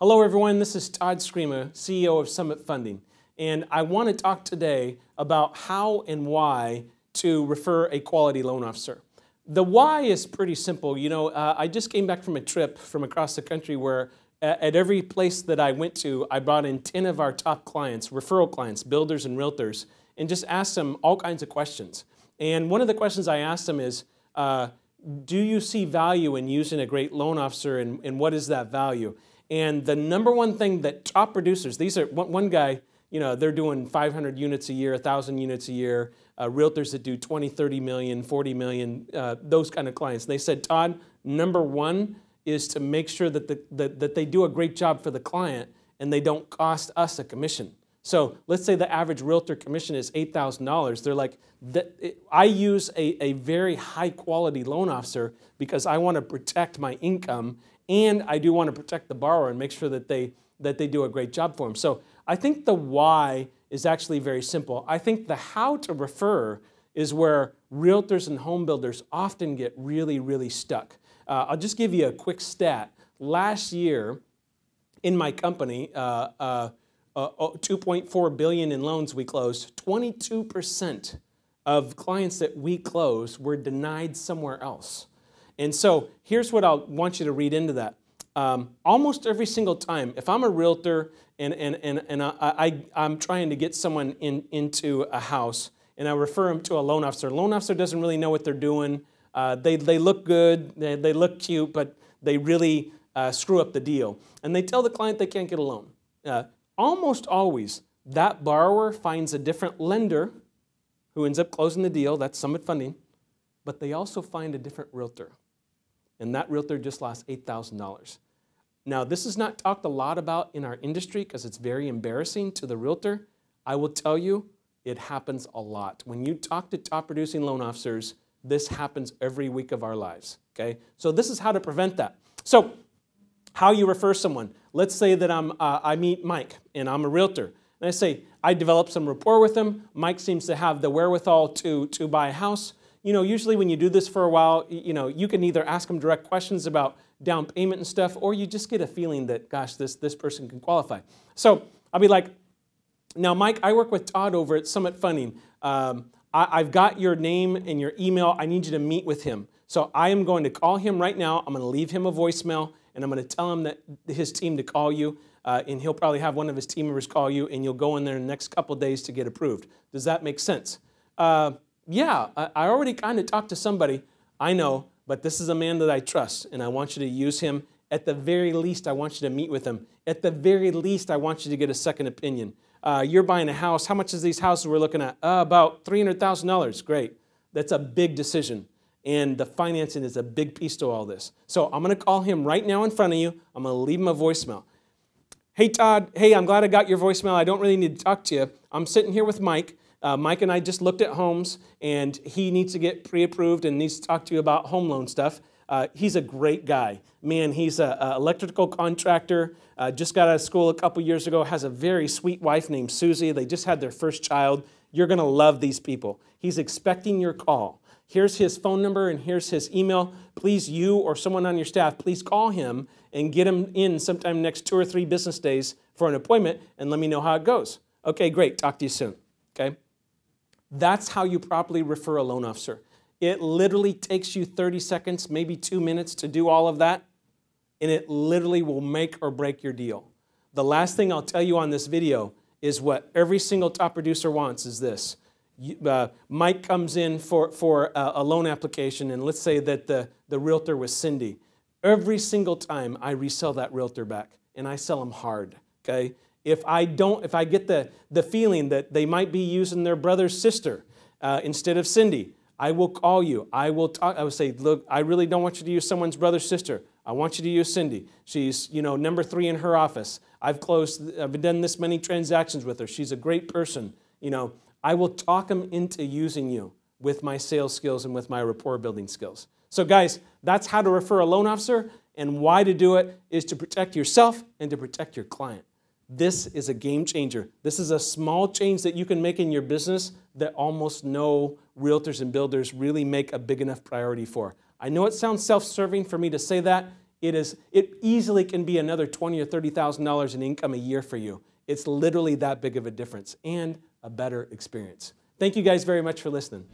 Hello everyone, this is Todd Screema, CEO of Summit Funding, and I want to talk today about how and why to refer a quality loan officer. The why is pretty simple. I just came back from a trip from across the country where at every place that I went to, I brought in 10 of our top clients, referral clients, builders and realtors, and just asked them all kinds of questions. And one of the questions I asked them is, do you see value in using a great loan officer, and what is that value? And the number one thing that top producers, these are one guy, they're doing 500 units a year, 1,000 units a year, realtors that do 20, 30 million, 40 million, those kind of clients. They said, Todd, number one is to make sure that they do a great job for the client and they don't cost us a commission. So let's say the average realtor commission is $8,000. They're like, I use a very high quality loan officer because I want to protect my income, and I do want to protect the borrower and make sure that they do a great job for them. So I think the why is actually very simple. I think the how to refer is where realtors and home builders often get really, really stuck. I'll just give you a quick stat. Last year in my company, 2.4 billion in loans we closed, 22% of clients that we closed were denied somewhere else. And so here's what I want you to read into that. Almost every single time, if I'm a realtor and I'm trying to get someone into a house and I refer them to a loan officer doesn't really know what they're doing. They look good, they look cute, but they really screw up the deal. And they tell the client they can't get a loan. Almost always, that borrower finds a different lender who ends up closing the deal. That's Summit Funding. But they also find a different realtor. And that realtor just lost $8,000. Now, this is not talked a lot about in our industry because it's very embarrassing to the realtor. I will tell you, it happens a lot. When you talk to top producing loan officers, this happens every week of our lives. Okay? So this is how to prevent that. So how you refer someone. Let's say that I meet Mike, and I'm a realtor. And I say, I develop some rapport with him. Mike seems to have the wherewithal to buy a house. Usually when you do this for a while, you can either ask him direct questions about down payment and stuff, or you just get a feeling that, gosh, this person can qualify. So I'll be like, now, Mike, I work with Todd over at Summit Funding. I've got your name and your email. I need you to meet with him. So I am going to call him right now. I'm going to leave him a voicemail, and I'm going to tell him that his team to call you, and he'll probably have one of his team members call you, and you'll go in there in the next couple of days to get approved. Does that make sense? Yeah, I already kind of talked to somebody. I know, but this is a man that I trust, and I want you to use him. At the very least, I want you to meet with him. At the very least, I want you to get a second opinion. You're buying a house. How much is these houses we're looking at? About $300,000. Great. That's a big decision, and the financing is a big piece to all this. So I'm going to call him right now in front of you. I'm going to leave him a voicemail. Hey, Todd. Hey, I'm glad I got your voicemail. I don't really need to talk to you. I'm sitting here with Mike. Mike and I just looked at homes, and he needs to get pre-approved and needs to talk to you about home loan stuff. He's a great guy. Man, he's an electrical contractor, just got out of school a couple years ago, has a very sweet wife named Susie. They just had their first child. You're going to love these people. He's expecting your call. Here's his phone number, and here's his email. Please, you or someone on your staff, please call him and get him in sometime next 2 or 3 business days for an appointment, and let me know how it goes. Okay, great. Talk to you soon. Okay? That's how you properly refer a loan officer. It literally takes you 30 seconds, maybe 2 minutes to do all of that, and it literally will make or break your deal. The last thing I'll tell you on this video is what every single top producer wants is this. Mike comes in for a loan application, and let's say that the realtor was Cindy. Every single time I resell that realtor back, and I sell them hard, okay? If I get the feeling that they might be using their brother's sister instead of Cindy, I will call you. I will say, look, I really don't want you to use someone's brother's sister. I want you to use Cindy. She's, number 3 in her office. I've done this many transactions with her. She's a great person. I will talk them into using you with my sales skills and with my rapport building skills. So guys, that's how to refer a loan officer, and why to do it is to protect yourself and to protect your client. This is a game changer. This is a small change that you can make in your business that almost no realtors and builders really make a big enough priority for. I know it sounds self-serving for me to say that. it easily can be another $20,000 or $30,000 in income a year for you. It's literally that big of a difference and a better experience. Thank you guys very much for listening.